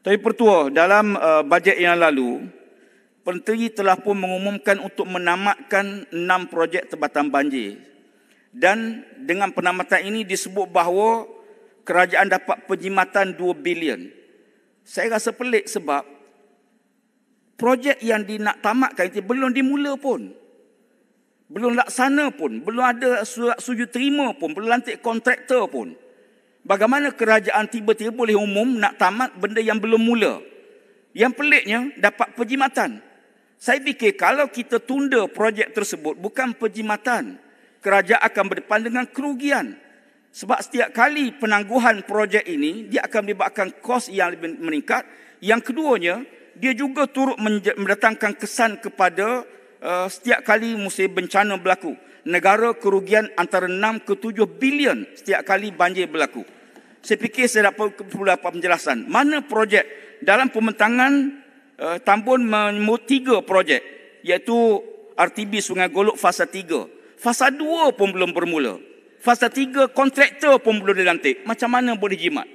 Tuan Pertua, dalam bajet yang lalu, Menteri telah pun mengumumkan untuk menamatkan 6 projek tempatan banjir. Dan dengan penamatan ini disebut bahawa kerajaan dapat penjimatan 2 bilion. Saya rasa pelik sebab projek yang nak tamatkan itu belum dimula pun. Belum laksana pun. Belum ada surat setuju terima pun. Belum lantik kontraktor pun. Bagaimana kerajaan tiba-tiba boleh umum nak tamat benda yang belum mula? Yang peliknya dapat penjimatan. Saya fikir kalau kita tunda projek tersebut bukan penjimatan, kerajaan akan berdepan dengan kerugian. Sebab setiap kali penangguhan projek ini, dia akan melibatkan kos yang lebih meningkat. Yang keduanya, dia juga turut mendatangkan kesan kepada setiap kali musim bencana berlaku. Negara kerugian antara 6 ke 7 bilion setiap kali banjir berlaku. Saya fikir saya perlu dapat penjelasan. Mana projek dalam pembentangan Tambun menyebut 3 projek, iaitu RTB Sungai Golok fasa 3. Fasa 2 pun belum bermula. Fasa 3 kontraktor pun belum dilantik. Macam mana boleh jimat?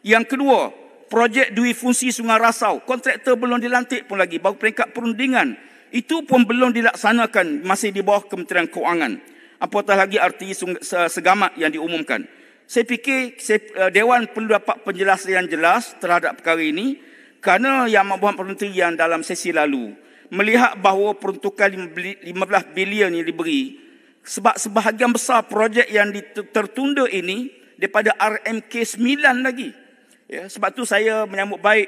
Yang kedua, projek Dui Fungsi Sungai Rasau. Kontraktor belum dilantik pun lagi. Baru peringkat perundingan. Itu pun belum dilaksanakan. Masih di bawah Kementerian Kewangan. Apatah lagi RTI Segamat yang diumumkan. Saya fikir Dewan perlu dapat penjelasan yang jelas terhadap perkara ini. Kerana Yang Amat Berhormat Perdana Menteri yang dalam sesi lalu melihat bahawa peruntukan 15 bilion yang diberi, sebab sebahagian besar projek yang tertunda ini daripada RMK 9 lagi. Ya, sebab tu saya menyambut baik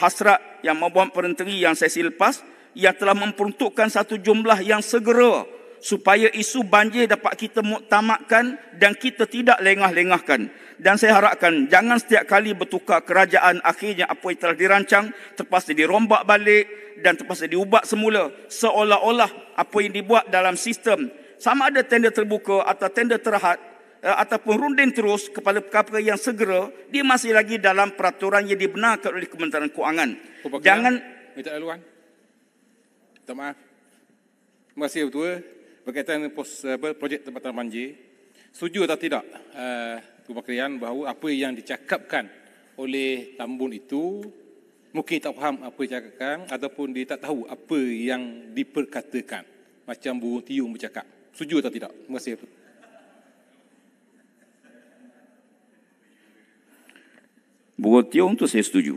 hasrat Yang Amat Berhormat Perdana Menteri yang sesi lepas yang telah memperuntukkan satu jumlah yang segera supaya isu banjir dapat kita muktamadkan dan kita tidak lengah-lengahkan. Dan saya harapkan jangan setiap kali bertukar kerajaan akhirnya apa yang telah dirancang terpaksa dirombak balik dan terpaksa diubah semula. Seolah-olah apa yang dibuat dalam sistem sama ada tender terbuka atau tender terhad ataupun runding terus kepada perkara yang segera, dia masih lagi dalam peraturan yang dibenarkan oleh Kementerian Kewangan. Jangan minta laluan. Minta maaf. Terima kasih Ketua. Berkaitan dengan projek tempatan banjir, setuju atau tidak Kementerian bahawa apa yang dicakapkan oleh Tambun itu mungkin tak faham apa yang dicakapkan ataupun dia tak tahu apa yang diperkatakan, macam burung tiung bercakap. Setuju atau tidak? Terima kasih. Burung tiung tu saya setuju.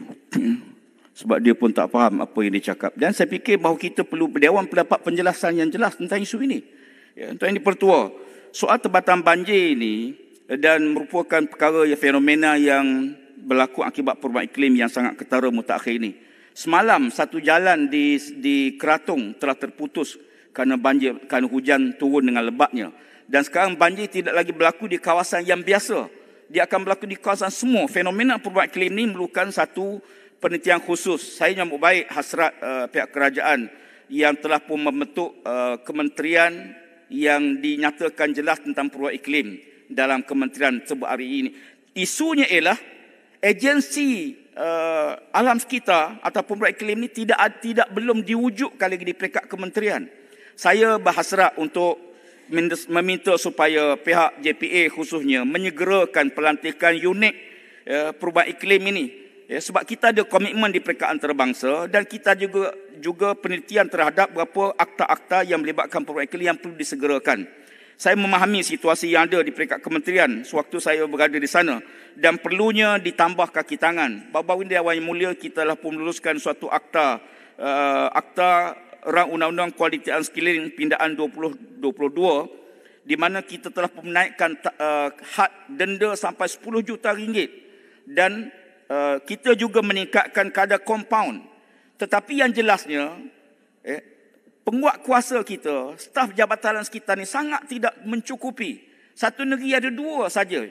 Sebab dia pun tak faham apa yang dicakap. Dan saya fikir bahawa kita perlu Dewan mendapat penjelasan yang jelas tentang isu ini. Ya, Tuan Yang Dipertua, soal tempatan banjir ini dan merupakan perkara fenomena yang berlaku akibat perubahan iklim yang sangat ketara mutakhir ini. Semalam satu jalan di Keratung telah terputus kerana banjir, kerana hujan turun dengan lebatnya. Dan sekarang banjir tidak lagi berlaku di kawasan yang biasa. Dia akan berlaku di kawasan semua. Fenomena perubahan iklim ini memerlukan satu penelitian khusus. Saya menyambut baik hasrat pihak kerajaan yang telah pun membentuk kementerian yang dinyatakan jelas tentang perubahan iklim dalam kementerian tersebut hari ini. Isunya ialah agensi alam sekitar ataupun perubahan iklim ini belum diwujudkan lagi di peringkat kementerian. Saya berhasrat untuk meminta supaya pihak JPA khususnya menyegerakan pelantikan unit perubahan iklim ini. Ya, sebab kita ada komitmen di peringkat antarabangsa dan kita juga penelitian terhadap beberapa akta-akta yang melibatkan perubahan iklim yang perlu disegerakan. Saya memahami situasi yang ada di peringkat kementerian sewaktu saya berada di sana dan perlunya ditambah kaki tangan. Baru-baru ini Dewan Yang Mulia kita telah pun meluluskan suatu akta Rang Undang-Undang Kualiti dan Sekeliling Pindaan 2022 di mana kita telah pun menaikkan had denda sampai 10 juta ringgit dan kita juga meningkatkan kadar kompaun. Tetapi yang jelasnya, penguat kuasa kita, staf jabatan sekitar ni sangat tidak mencukupi. Satu negeri ada 2 saja